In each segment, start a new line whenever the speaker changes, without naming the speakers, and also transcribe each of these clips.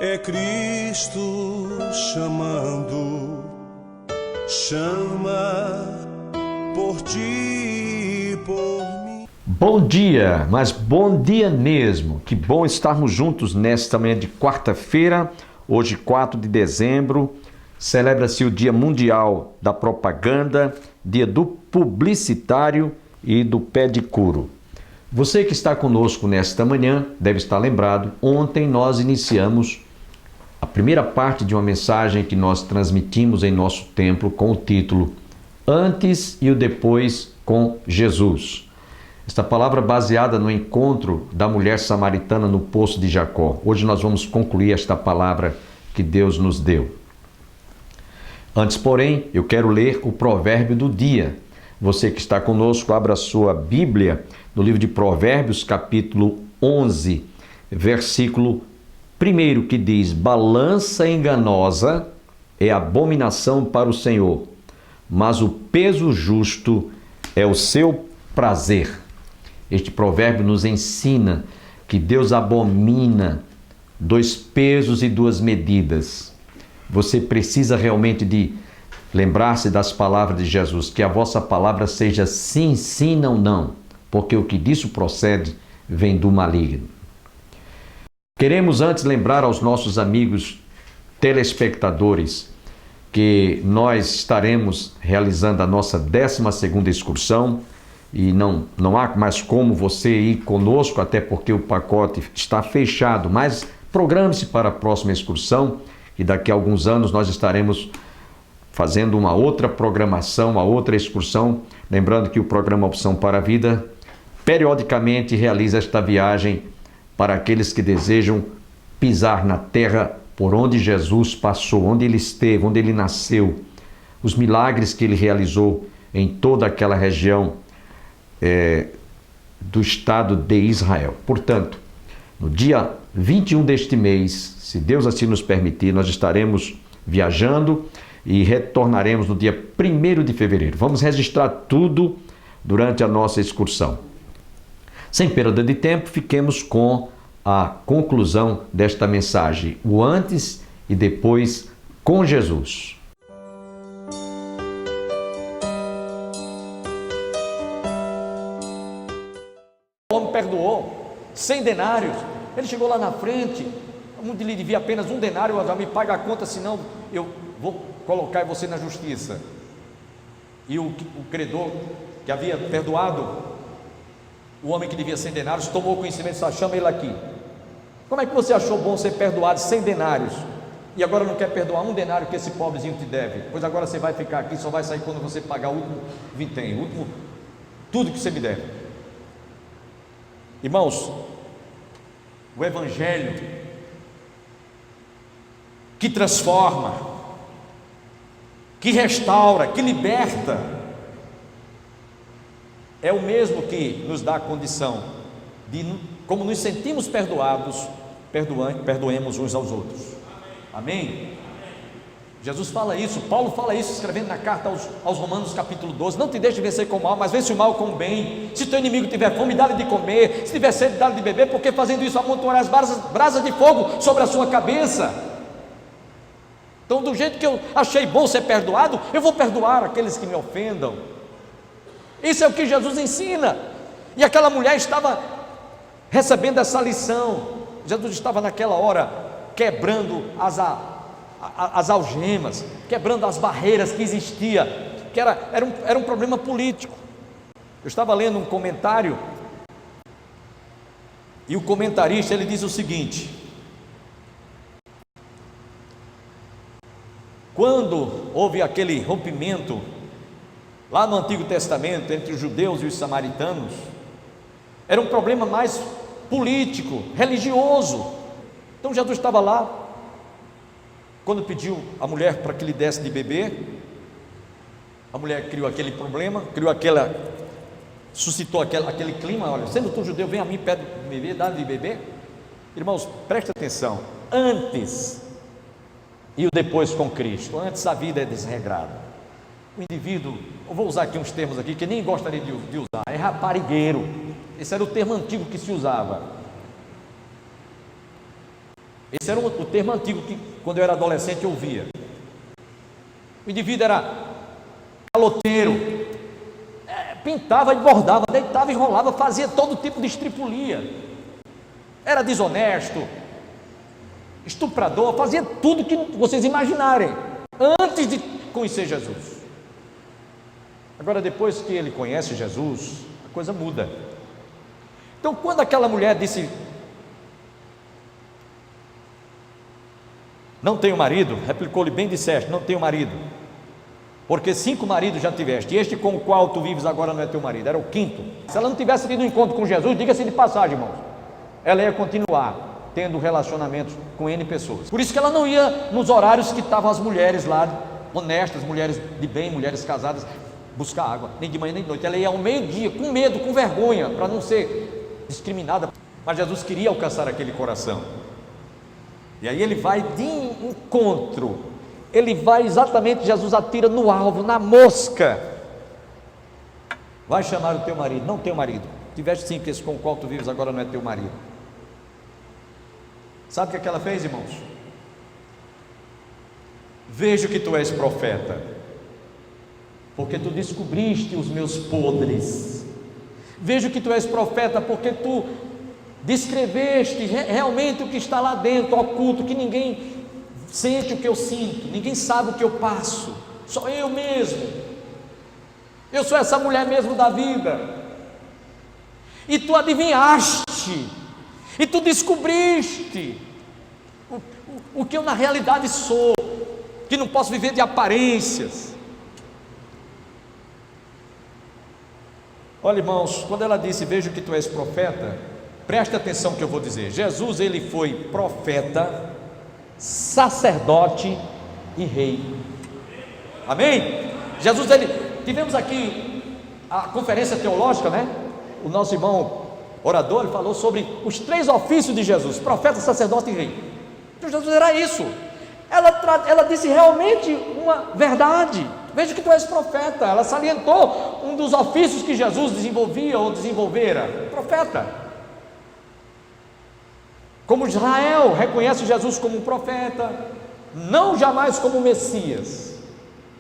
É Cristo chamando, chama por ti e por mim.
Bom dia, mas bom dia mesmo. Que bom estarmos juntos nesta manhã de quarta-feira, hoje 4 de dezembro. Celebra-se o Dia Mundial da Propaganda, Dia do Publicitário e do Pé de Couro. Você que está conosco nesta manhã deve estar lembrado, ontem nós iniciamos a primeira parte de uma mensagem que nós transmitimos em nosso templo com o título Antes e o Depois com Jesus. Esta palavra baseada no encontro da mulher samaritana no poço de Jacó. Hoje nós vamos concluir esta palavra que Deus nos deu. Antes, porém, eu quero ler o provérbio do dia. Você que está conosco, abra sua Bíblia no livro de Provérbios, capítulo 11, versículo 1, que diz: balança enganosa é abominação para o Senhor, mas o peso justo é o seu prazer. Este provérbio nos ensina que Deus abomina 2 pesos e 2 medidas. Você precisa realmente de lembrar-se das palavras de Jesus, que a vossa palavra seja sim, sim, não, não, porque o que disso procede vem do maligno. Queremos antes lembrar aos nossos amigos telespectadores que nós estaremos realizando a nossa 12ª excursão e não há mais como você ir conosco, até porque o pacote está fechado, mas programe-se para a próxima excursão e daqui a alguns anos nós estaremos fazendo uma outra programação, uma outra excursão. Lembrando que o programa Opção para a Vida periodicamente realiza esta viagem para aqueles que desejam pisar na terra por onde Jesus passou, onde ele esteve, onde ele nasceu, os milagres que ele realizou em toda aquela região do estado de Israel. Portanto, no dia 21 deste mês, se Deus assim nos permitir, nós estaremos viajando e retornaremos no dia 1º de fevereiro. Vamos registrar tudo durante a nossa excursão. Sem perda de tempo, fiquemos com a conclusão desta mensagem, o antes e depois com Jesus.
O homem perdoou 100 denários. Ele chegou lá na frente, onde lhe devia apenas 1 denário, já me paga a conta, senão eu vou colocar você na justiça. E o credor que havia perdoado o homem que devia 100 denários tomou conhecimento e disse: chama ele aqui. Como é que você achou bom ser perdoado 100 denários e agora não quer perdoar 1 denário que esse pobrezinho te deve? Pois agora você vai ficar aqui, só vai sair quando você pagar o último vintém, o último, tudo que você me deve. Irmãos, o Evangelho que transforma, que restaura, que liberta, é o mesmo que nos dá a condição de, como nos sentimos perdoados, perdoemos uns aos outros. Amém? Jesus fala isso, Paulo fala isso escrevendo na carta aos Romanos capítulo 12: não te deixe vencer com o mal, mas vence o mal com o bem. Se teu inimigo tiver fome, dá-lhe de comer, se tiver sede, dá-lhe de beber, porque fazendo isso amontoará as brasas de fogo sobre a sua cabeça. Então, do jeito que eu achei bom ser perdoado, eu vou perdoar aqueles que me ofendam. Isso é o que Jesus ensina. E aquela mulher estava recebendo essa lição. Jesus estava naquela hora quebrando as algemas, quebrando as barreiras que existiam, que era um problema político. Eu estava lendo um comentário e o comentarista ele diz o seguinte: quando houve aquele rompimento lá no Antigo Testamento entre os judeus e os samaritanos, era um problema mais político, religioso. Então Jesus estava lá, quando pediu a mulher para que lhe desse de beber, a mulher criou aquele problema, suscitou aquele clima: olha, sendo tu judeu, vem a mim, pede de beber, dá de beber. Irmãos, preste atenção, antes e o depois com Cristo. Antes a vida é desregrada. O indivíduo, eu vou usar aqui uns termos aqui que nem gostaria de usar, é raparigueiro. Esse era o termo antigo que se usava. Esse era o termo antigo que, quando eu era adolescente, eu ouvia. O indivíduo era caloteiro, pintava e bordava, deitava e rolava, fazia todo tipo de estripulia, era desonesto, estuprador, fazia tudo que vocês imaginarem, antes de conhecer Jesus. Agora, depois que ele conhece Jesus, a coisa muda. Então, quando aquela mulher disse: não tenho marido, replicou-lhe: bem disseste, não tenho marido, porque 5 maridos já tiveste, e este com o qual tu vives agora não é teu marido, era o 5º. Se ela não tivesse tido um encontro com Jesus, diga-se de passagem, irmãos, ela ia continuar tendo relacionamentos com N pessoas. Por isso que ela não ia nos horários que estavam as mulheres lá, honestas, mulheres de bem, mulheres casadas, buscar água, nem de manhã nem de noite. Ela ia ao meio-dia, com medo, com vergonha, para não ser discriminada. Mas Jesus queria alcançar aquele coração, e aí ele vai de encontro, ele vai exatamente, Jesus atira no alvo, na mosca. Vai chamar o teu marido. Não teu marido, tiveste sim, que esse com o qual tu vives agora não é teu marido. Sabe o que ela fez, irmãos? Vejo que tu és profeta, porque tu descobriste os meus podres. Vejo que tu és profeta, porque tu descreveste realmente o que está lá dentro, oculto, que ninguém sente o que eu sinto, ninguém sabe o que eu passo, só eu mesmo. Eu sou essa mulher mesmo da vida. E tu adivinhaste, e tu descobriste o que eu na realidade sou, que não posso viver de aparências. Olha, irmãos, quando ela disse: vejo que tu és profeta, preste atenção que eu vou dizer. Jesus, ele foi profeta, sacerdote e rei. Amém? Jesus, tivemos aqui a conferência teológica, né? O nosso irmão orador, ele falou sobre os 3 ofícios de Jesus: profeta, sacerdote e rei. Então Jesus era isso. Ela disse realmente uma verdade. Veja que tu és profeta. Ela salientou um dos ofícios que Jesus desenvolvia ou desenvolvera: profeta. Como Israel reconhece Jesus como um profeta, não jamais como Messias,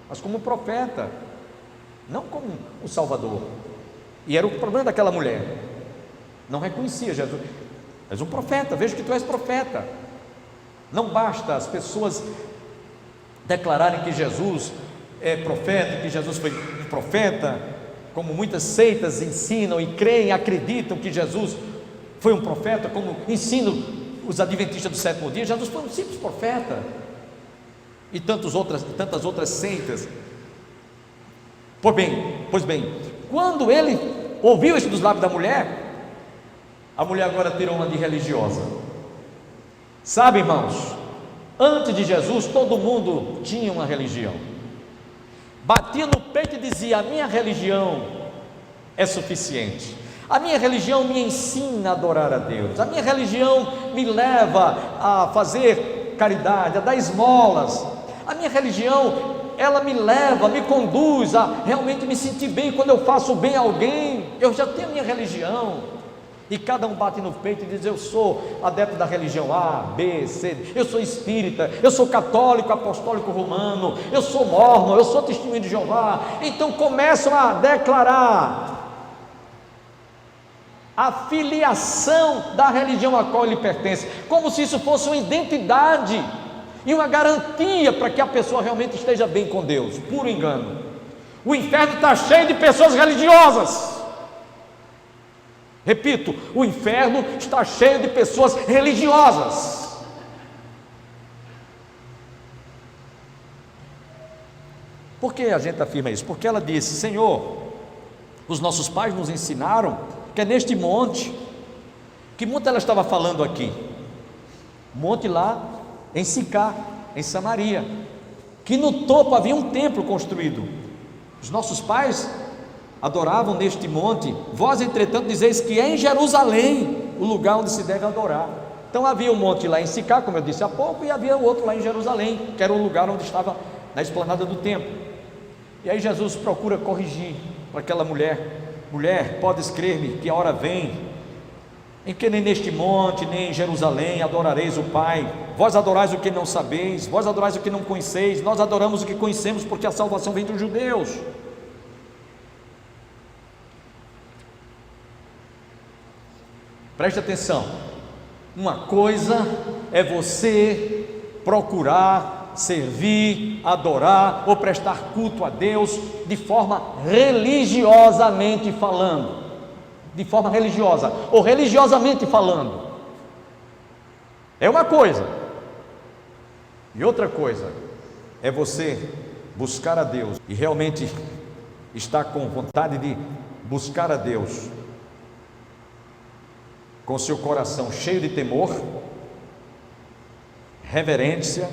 mas como profeta, não como o Salvador. E era o problema daquela mulher, não reconhecia Jesus. És um profeta, vejo que tu és profeta. Não basta as pessoas declararem que Jesus é profeta, que Jesus foi um profeta, como muitas seitas ensinam e creem, acreditam que Jesus foi um profeta, como ensinam os adventistas do 7º dia. Jesus foi um simples profeta, e tantas outras seitas. Pois bem, quando ele ouviu isso dos lábios da mulher, a mulher agora tirou uma de religiosa. Sabe, irmãos, antes de Jesus todo mundo tinha uma religião, batia no peito e dizia: a minha religião é suficiente, a minha religião me ensina a adorar a Deus, a minha religião me leva a fazer caridade, a dar esmolas, a minha religião, ela me leva, me conduz a realmente me sentir bem quando eu faço bem a alguém. Eu já tenho a minha religião. E cada um bate no peito e diz: eu sou adepto da religião A, B, C, eu sou espírita, eu sou católico, apostólico romano, eu sou mórmon, eu sou testemunho de Jeová. Então começam a declarar a filiação da religião a qual ele pertence, como se isso fosse uma identidade e uma garantia para que a pessoa realmente esteja bem com Deus. Puro engano. O inferno está cheio de pessoas religiosas. Repito, o inferno está cheio de pessoas religiosas. Por que a gente afirma isso? Porque ela disse: Senhor, os nossos pais nos ensinaram que é neste monte. Que monte ela estava falando aqui? Monte lá em Sicá, em Samaria, que no topo havia um templo construído. Os nossos pais adoravam neste monte, vós entretanto dizeis que é em Jerusalém o lugar onde se deve adorar. Então havia um monte lá em Sicá, como eu disse há pouco, e havia outro lá em Jerusalém, que era o lugar onde estava na esplanada do templo. E aí Jesus procura corrigir para aquela mulher: mulher, podes crer-me que a hora vem em que nem neste monte, nem em Jerusalém adorareis o Pai. Vós adorais o que não sabeis, vós adorais o que não conheceis, nós adoramos o que conhecemos, porque a salvação vem dos judeus. Preste atenção, uma coisa é você procurar, servir, adorar ou prestar culto a Deus de forma religiosamente falando, de forma religiosa ou religiosamente falando, é uma coisa, e outra coisa é você buscar a Deus e realmente estar com vontade de buscar a Deus com seu coração cheio de temor, reverência,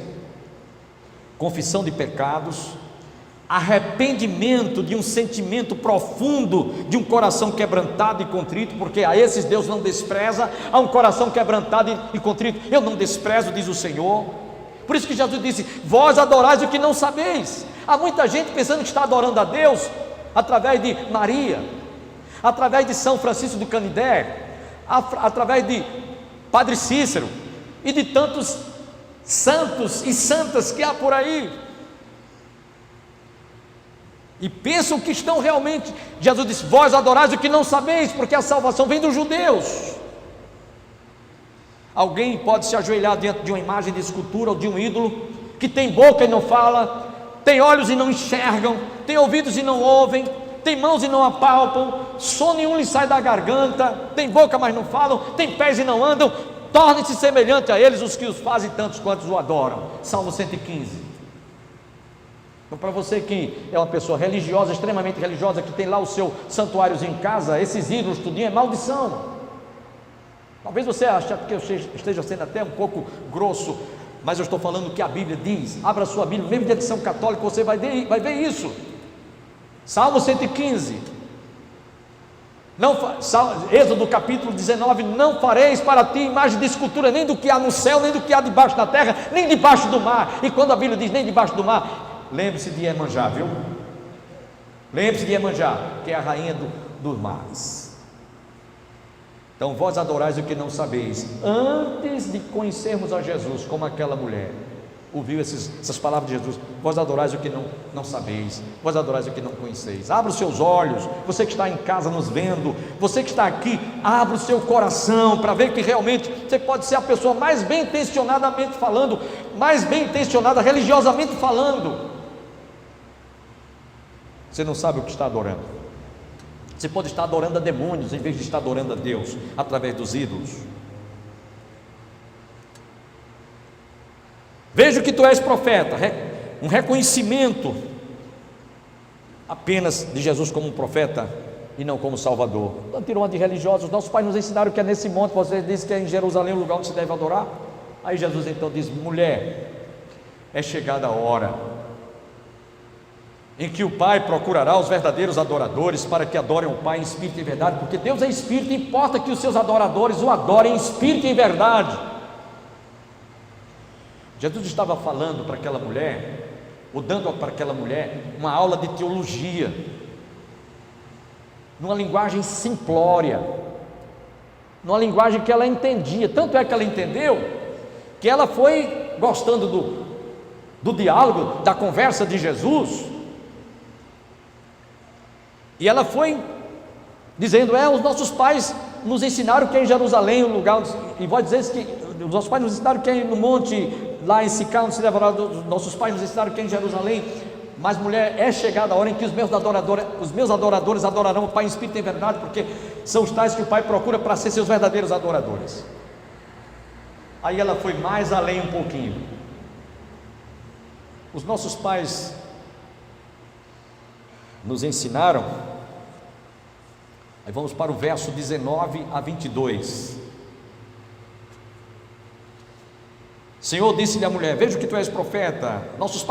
confissão de pecados, arrependimento de um sentimento profundo, de um coração quebrantado e contrito, porque a esses Deus não despreza. A um coração quebrantado e contrito eu não desprezo, diz o Senhor. Por isso que Jesus disse: vós adorais o que não sabeis. Há muita gente pensando que está adorando a Deus através de Maria, através de São Francisco do Canindé, através de Padre Cícero e de tantos santos e santas que há por aí, e pensam que estão realmente. Jesus disse: vós adorais o que não sabeis, porque a salvação vem dos judeus. Alguém pode se ajoelhar diante de uma imagem de escultura ou de um ídolo, que tem boca e não fala, tem olhos e não enxergam, tem ouvidos e não ouvem, tem mãos e não apalpam, som nenhum lhe sai da garganta, tem boca mas não falam, tem pés e não andam. Tornem-se semelhante a eles os que os fazem, tantos quantos o adoram. Salmo 115. Então, para você que é uma pessoa religiosa, extremamente religiosa, que tem lá o seu santuáriozinho em casa, esses ídolos tudinho é maldição. Talvez você ache que eu esteja sendo até um pouco grosso, mas eu estou falando o que a Bíblia diz. Abra a sua Bíblia, mesmo de edição católica, você vai ver isso. Salmo 115. Êxodo capítulo 19: não fareis para ti imagem de escultura, nem do que há no céu, nem do que há debaixo da terra, nem debaixo do mar. E quando a Bíblia diz nem debaixo do mar, lembre-se de Iemanjá, viu? Lembre-se de Iemanjá, que é a rainha dos mares. Então, vós adorais o que não sabeis. Antes de conhecermos a Jesus, como aquela mulher ouviu essas palavras de Jesus: vós adorais o que não sabeis, vós adorais o que não conheceis. Abra os seus olhos, você que está em casa nos vendo, você que está aqui, abra o seu coração para ver que realmente você pode ser a pessoa mais bem intencionadamente falando, mais bem intencionada religiosamente falando. Você não sabe o que está adorando. Você pode estar adorando a demônios em vez de estar adorando a Deus através dos ídolos. Veja que tu és profeta, um reconhecimento apenas de Jesus como um profeta e não como Salvador. Não tirou uma de religiosos. Nossos pais nos ensinaram que é nesse monte, você disse que é em Jerusalém o lugar onde se deve adorar. Aí Jesus então diz: mulher, é chegada a hora em que o Pai procurará os verdadeiros adoradores para que adorem o Pai em espírito e verdade, porque Deus é espírito, e importa que os seus adoradores o adorem em espírito e em verdade. Jesus estava falando para aquela mulher, ou dando para aquela mulher uma aula de teologia, numa linguagem simplória, numa linguagem que ela entendia. Tanto é que ela entendeu, que ela foi gostando do diálogo, da conversa de Jesus, e ela foi dizendo: os nossos pais nos ensinaram que é em Jerusalém o lugar onde, e vós dizeis que os nossos pais nos ensinaram que é no monte, lá em Sicá, onde se deve adorar. Nossos pais nos ensinaram que é em Jerusalém. Mas mulher, é chegada a hora em que os meus adoradores adorarão o Pai em espírito e em verdade, porque são os tais que o Pai procura para ser seus verdadeiros adoradores. Aí ela foi mais além um pouquinho. Os nossos pais nos ensinaram. Aí vamos para o verso 19 a 22. Senhor, disse-lhe a mulher: vejo que tu és profeta. Nossos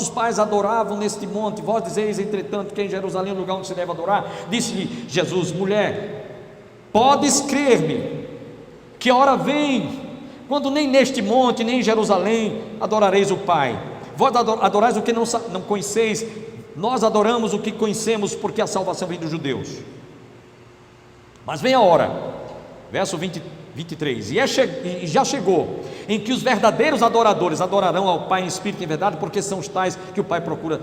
pais adoravam neste monte, vós dizeis entretanto que em Jerusalém é o lugar onde se deve adorar. Disse-lhe Jesus: mulher, podes crer-me que a hora vem quando nem neste monte nem em Jerusalém adorareis o Pai. Vós adorais o que não conheceis, nós adoramos o que conhecemos, porque a salvação vem dos judeus. Mas vem a hora, verso 23, e já chegou, em que os verdadeiros adoradores adorarão ao Pai em espírito e em verdade, porque são os tais que o Pai procura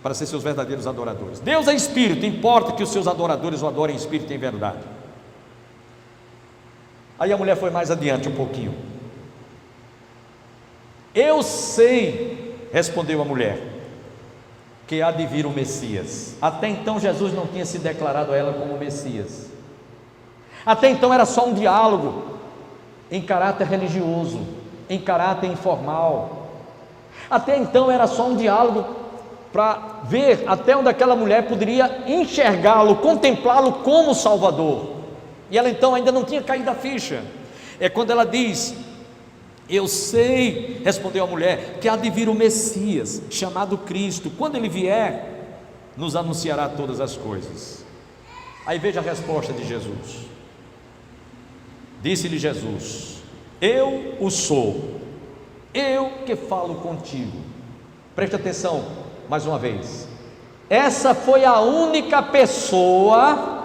para ser seus verdadeiros adoradores. Deus é espírito, importa que os seus adoradores o adorem em espírito e em verdade. Aí a mulher foi mais adiante um pouquinho. Eu sei, respondeu a mulher, que há de vir o Messias. Até então Jesus não tinha se declarado a ela como Messias. Até então era só um diálogo em caráter religioso, em caráter informal. Até então era só um diálogo para ver até onde aquela mulher poderia enxergá-lo, contemplá-lo como Salvador. E ela então ainda não tinha caído a ficha. É quando ela diz: eu sei, respondeu a mulher, que há de vir o Messias, chamado Cristo. Quando ele vier, nos anunciará todas as coisas. Aí veja a resposta de Jesus. Disse-lhe Jesus: eu o sou, eu que falo contigo. Preste atenção mais uma vez. Essa foi a única pessoa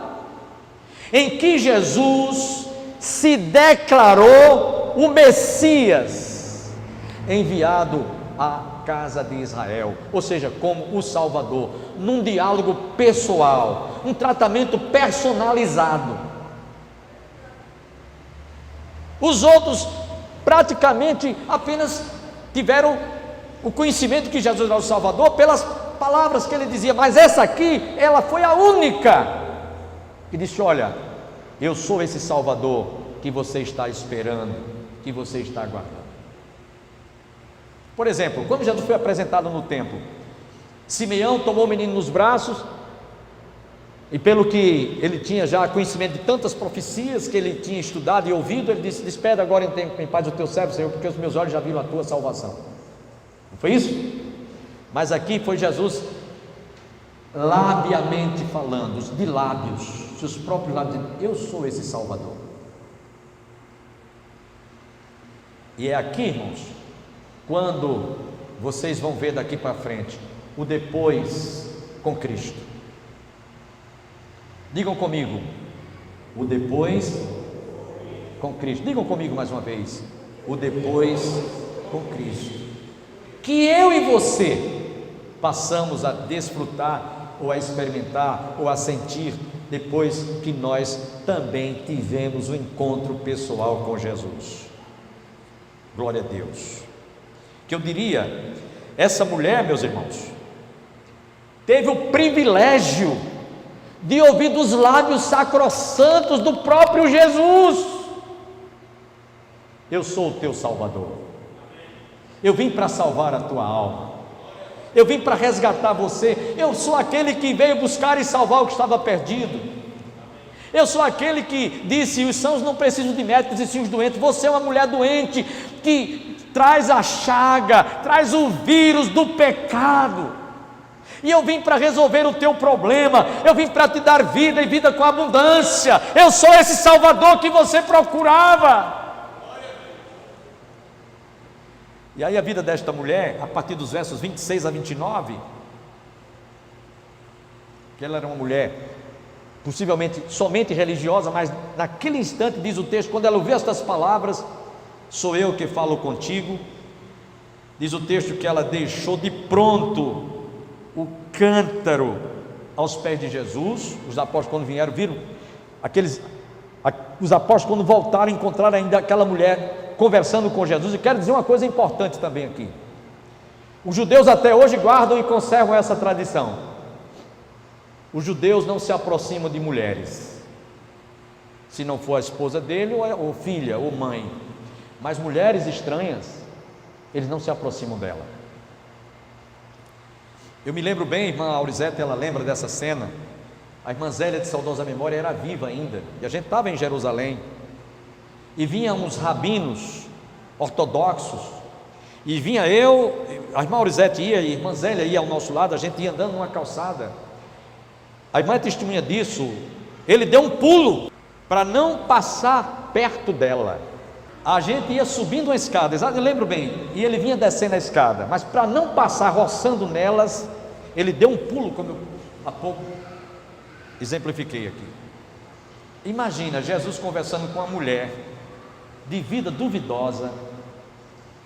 em que Jesus se declarou o Messias, enviado à casa de Israel, ou seja, como o Salvador, num diálogo pessoal, um tratamento personalizado. Os outros praticamente apenas tiveram o conhecimento que Jesus era o Salvador pelas palavras que ele dizia, mas essa aqui, ela foi a única que disse: olha, eu sou esse Salvador que você está esperando, que você está aguardando. Por exemplo, quando Jesus foi apresentado no templo, Simeão tomou o menino nos braços, e pelo que ele tinha já conhecimento de tantas profecias que ele tinha estudado e ouvido, ele disse: despede agora em paz o teu servo, Senhor, porque os meus olhos já viram a tua salvação. Não foi isso? Mas aqui foi Jesus labiamente falando, de lábios, seus próprios lábios, dizendo: eu sou esse Salvador. E é aqui, irmãos, quando vocês vão ver daqui para frente o depois com Cristo. Digam comigo: o depois com Cristo. Digam comigo mais uma vez: o depois com Cristo. Que eu e você passamos a desfrutar, ou a experimentar, ou a sentir, depois que nós também tivemos o encontro pessoal com Jesus. Glória a Deus. Que eu diria, essa mulher, meus irmãos, teve o privilégio de ouvir dos lábios sacrossantos do próprio Jesus: eu sou o teu Salvador, eu vim para salvar a tua alma, eu vim para resgatar você, eu sou aquele que veio buscar e salvar o que estava perdido, eu sou aquele que disse: os sãos não precisam de médicos e sim os doentes. Você é uma mulher doente que traz a chaga, traz o vírus do pecado, e eu vim para resolver o teu problema, eu vim para te dar vida e vida com abundância. Eu sou esse Salvador que você procurava. E aí a vida desta mulher, a partir dos versos 26 a 29, que ela era uma mulher possivelmente somente religiosa, mas naquele instante, diz o texto, quando ela ouviu estas palavras: sou eu que falo contigo, diz o texto que ela deixou de pronto o cântaro aos pés de Jesus. Os apóstolos, quando vieram, viram os apóstolos, quando voltaram, encontraram ainda aquela mulher conversando com Jesus. E quero dizer uma coisa importante também aqui: os judeus até hoje guardam e conservam essa tradição. Os judeus não se aproximam de mulheres, se não for a esposa dele, ou filha, ou mãe. Mas mulheres estranhas, eles não se aproximam dela. Eu me lembro bem, a irmã Aurizete, ela lembra dessa cena. A irmã Zélia, de saudosa memória, era viva ainda, e a gente estava em Jerusalém, e vinham uns rabinos ortodoxos, e vinha eu, a irmã Aurizete ia, e a irmã Zélia ia ao nosso lado, a gente ia andando numa calçada. A irmã é testemunha disso. Ele deu um pulo para não passar perto dela. A gente ia subindo uma escada, eu lembro bem, e ele vinha descendo a escada, mas para não passar roçando nelas, ele deu um pulo, como eu há pouco exemplifiquei aqui. Imagina Jesus conversando com uma mulher de vida duvidosa.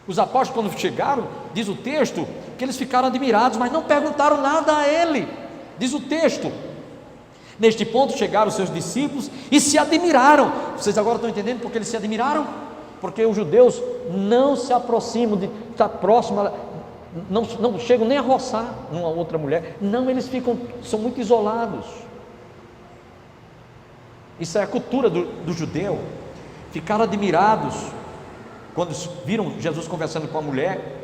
Os apóstolos, quando chegaram, diz o texto, que eles ficaram admirados, mas não perguntaram nada a ele. Diz o texto. Neste ponto chegaram os seus discípulos e se admiraram. Vocês agora estão entendendo por que eles se admiraram? Porque os judeus não se aproximam de estar próximo, não chegam nem a roçar uma outra mulher. Não, eles são muito isolados. Isso é a cultura do judeu. Ficaram admirados quando viram Jesus conversando com a mulher,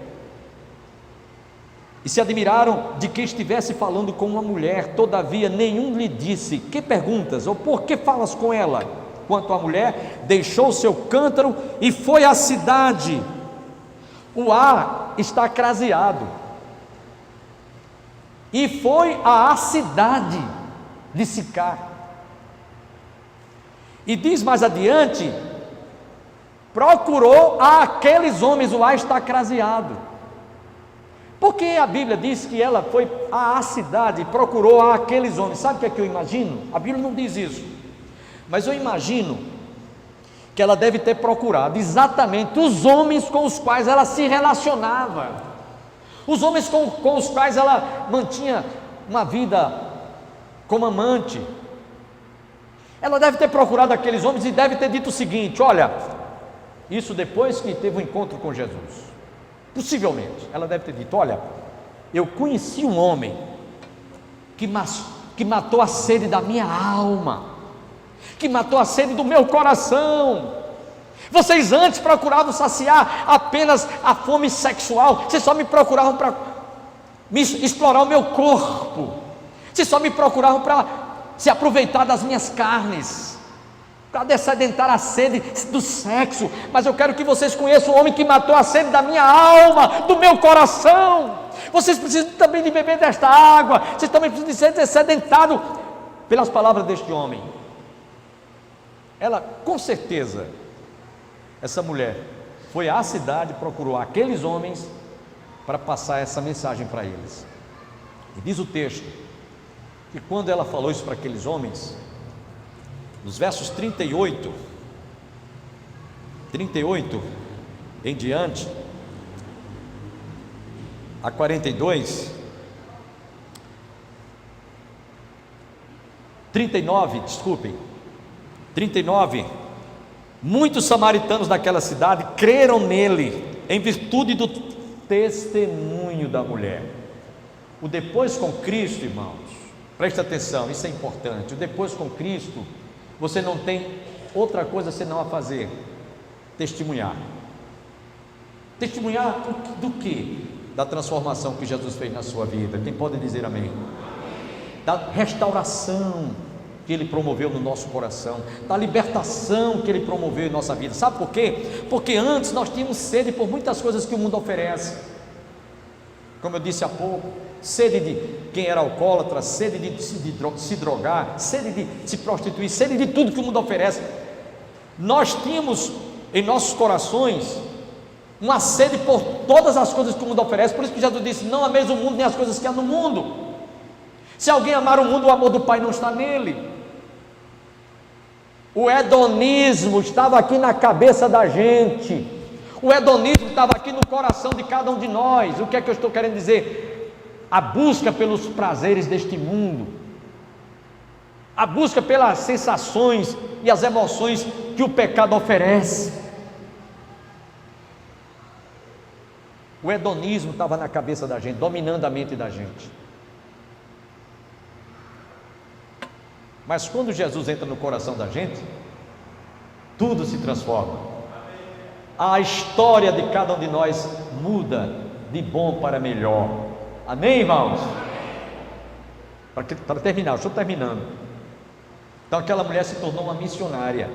e se admiraram de que estivesse falando com uma mulher. Todavia nenhum lhe disse: que perguntas? Ou por que falas com ela? Quanto à mulher, deixou seu cântaro e foi à cidade. O ar está craseado. E foi à cidade de Sicar. E diz mais adiante: procurou aqueles homens. O ar está craseado. Porque a Bíblia diz que ela foi à cidade e procurou aqueles homens. Sabe o que é que eu imagino? A Bíblia não diz isso, mas eu imagino que ela deve ter procurado exatamente os homens com os quais ela se relacionava, os homens com os quais ela mantinha uma vida como amante. Ela deve ter procurado aqueles homens e deve ter dito o seguinte: olha, isso depois que teve um encontro com Jesus. Possivelmente, ela deve ter dito: olha, eu conheci um homem que matou a sede da minha alma, que matou a sede do meu coração. Vocês antes procuravam saciar apenas a fome sexual, vocês só me procuravam para explorar o meu corpo, vocês só me procuravam para se aproveitar das minhas carnes, para dessedentar a sede do sexo. Mas eu quero que vocês conheçam o homem que matou a sede da minha alma, do meu coração. Vocês precisam também de beber desta água, vocês também precisam de ser dessedentados pelas palavras deste homem. Ela, com certeza, essa mulher foi à cidade, procurou aqueles homens para passar essa mensagem para eles. E diz o texto que quando ela falou isso para aqueles homens, nos versos 38 em diante, a 42, 39, desculpem, 39, muitos samaritanos daquela cidade creram nele, em virtude do testemunho da mulher. O depois com Cristo, irmãos, preste atenção, isso é importante. O depois com Cristo, você não tem outra coisa senão a fazer: testemunhar. Testemunhar do que? Da transformação que Jesus fez na sua vida. Quem pode dizer amém? Da restauração que Ele promoveu no nosso coração, da libertação que Ele promoveu em nossa vida. Sabe por quê? Porque antes nós tínhamos sede por muitas coisas que o mundo oferece. Como eu disse há pouco, sede de quem era alcoólatra, sede de se drogar, sede de se prostituir, sede de tudo que o mundo oferece. Nós tínhamos em nossos corações uma sede por todas as coisas que o mundo oferece. Por isso que Jesus disse: não ameis o mundo nem as coisas que há no mundo. Se alguém amar o mundo, o amor do Pai não está nele. O hedonismo estava aqui na cabeça da gente, o hedonismo estava aqui no coração de cada um de nós. O que é que eu estou querendo dizer? A busca pelos prazeres deste mundo, a busca pelas sensações e as emoções que o pecado oferece. O hedonismo estava na cabeça da gente, dominando a mente da gente. Mas quando Jesus entra no coração da gente, tudo se transforma. A história de cada um de nós muda de bom para melhor. Amém, irmãos? Para terminar, eu estou terminando. Então aquela mulher se tornou uma missionária,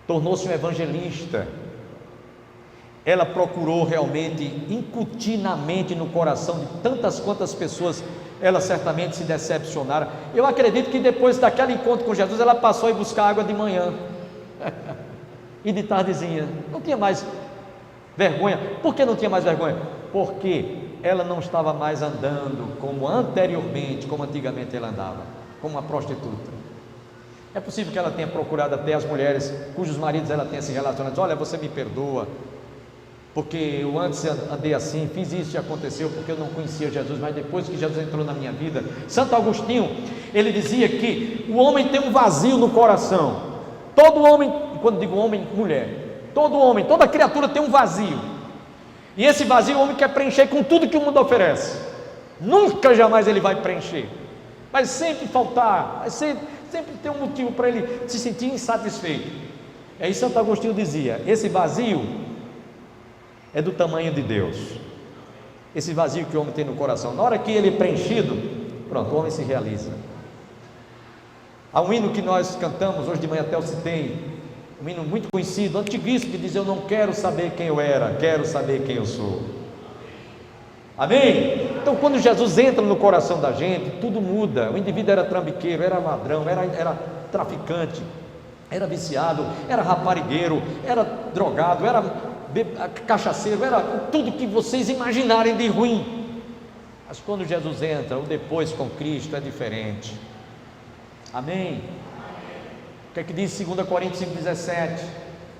tornou-se um evangelista. Ela procurou realmente incutir na mente e no coração de tantas quantas pessoas. Elas certamente se decepcionaram. Eu acredito que depois daquele encontro com Jesus, ela passou a ir buscar água de manhã e de tardezinha. Não tinha mais vergonha. Por que não tinha mais vergonha? Porque ela não estava mais andando como anteriormente, como antigamente ela andava, como uma prostituta. É possível que ela tenha procurado até as mulheres cujos maridos ela tenha se relacionado. Olha, você me perdoa, porque eu antes andei assim, fiz isso e aconteceu porque eu não conhecia Jesus, mas depois que Jesus entrou na minha vida. Santo Agostinho, ele dizia que o homem tem um vazio no coração. Todo homem, quando digo homem, mulher, todo homem, toda criatura tem um vazio. E esse vazio o homem quer preencher com tudo que o mundo oferece. Nunca, jamais ele vai preencher. Vai sempre faltar, vai sempre ter um motivo para ele se sentir insatisfeito. Aí Santo Agostinho dizia: esse vazio é do tamanho de Deus. Esse vazio que o homem tem no coração, na hora que ele é preenchido, pronto, o homem se realiza. Há um hino que nós cantamos, hoje de manhã até eu citei, um hino muito conhecido, antiguíssimo, que diz: eu não quero saber quem eu era, quero saber quem eu sou. Amém? Então, quando Jesus entra no coração da gente, tudo muda. O indivíduo era trambiqueiro, era ladrão, era traficante, era viciado, era raparigueiro, era drogado, era cachaceiro, era tudo que vocês imaginarem de ruim. Mas quando Jesus entra, o depois com Cristo é diferente. Amém? O que é que diz 2 Coríntios 5,17?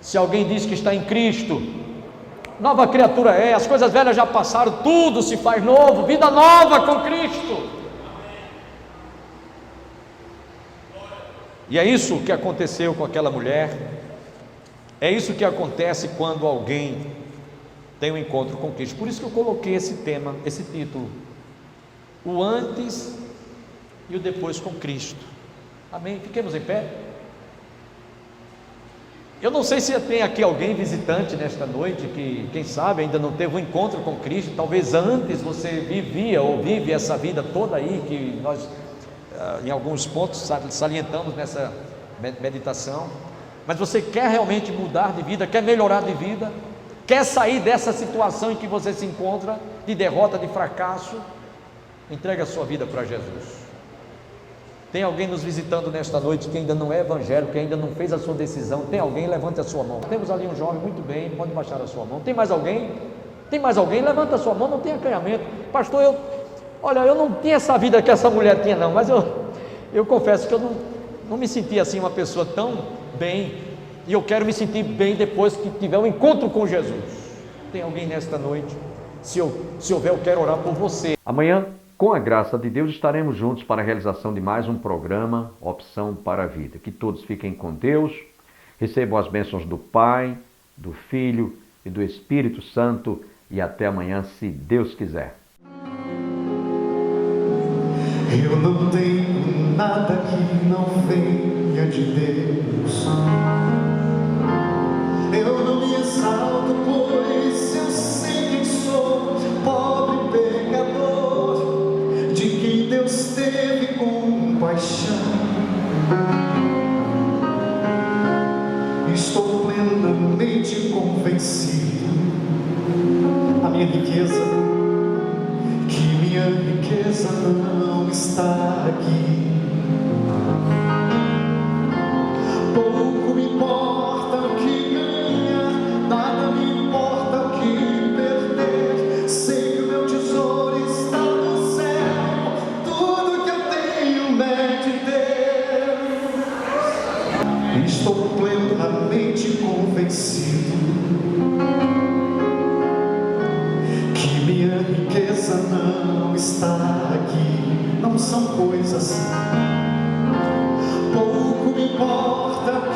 Se alguém diz que está em Cristo, nova criatura é, as coisas velhas já passaram, tudo se faz novo, vida nova com Cristo. E é isso que aconteceu com aquela mulher, é isso que acontece quando alguém tem um encontro com Cristo. Por isso que eu coloquei esse tema, esse título: o antes e o depois com Cristo. Amém? Fiquemos em pé. Eu não sei se tem aqui alguém visitante nesta noite que, quem sabe, ainda não teve um encontro com Cristo. Talvez antes você vivia ou vive essa vida toda aí que nós, em alguns pontos, salientamos nessa meditação. Mas você quer realmente mudar de vida, quer melhorar de vida, quer sair dessa situação em que você se encontra, de derrota, de fracasso? Entregue a sua vida para Jesus. Tem alguém nos visitando nesta noite que ainda não é evangélico, que ainda não fez a sua decisão? Tem alguém? Levante a sua mão. Temos ali um jovem, muito bem, pode baixar a sua mão. Tem mais alguém? Tem mais alguém? Levanta a sua mão, não tem acanhamento. Pastor, eu não tinha essa vida que essa mulher tinha não, mas eu confesso que eu não me senti assim uma pessoa tão bem, e eu quero me sentir bem depois que tiver um encontro com Jesus. Tem alguém nesta noite? Se houver, eu quero orar por você.
Amanhã, com a graça de Deus, estaremos juntos para a realização de mais um programa, Opção para a Vida. Que todos fiquem com Deus, recebam as bênçãos do Pai, do Filho e do Espírito Santo, e até amanhã, se Deus quiser.
Eu não tenho nada que não venha de Deus. Eu não me exalto, pois eu sei quem sou, pobre pecador, de quem Deus teve compaixão. Estou plenamente convencido, a minha riqueza, que minha riqueza não está aqui. Pouco me importa o que ganhar, nada me importa o que perder. Sei que o meu tesouro está no céu, tudo que eu tenho é de Deus. Estou plenamente convencido que minha riqueza não está aqui. Não são coisas, pouco me importa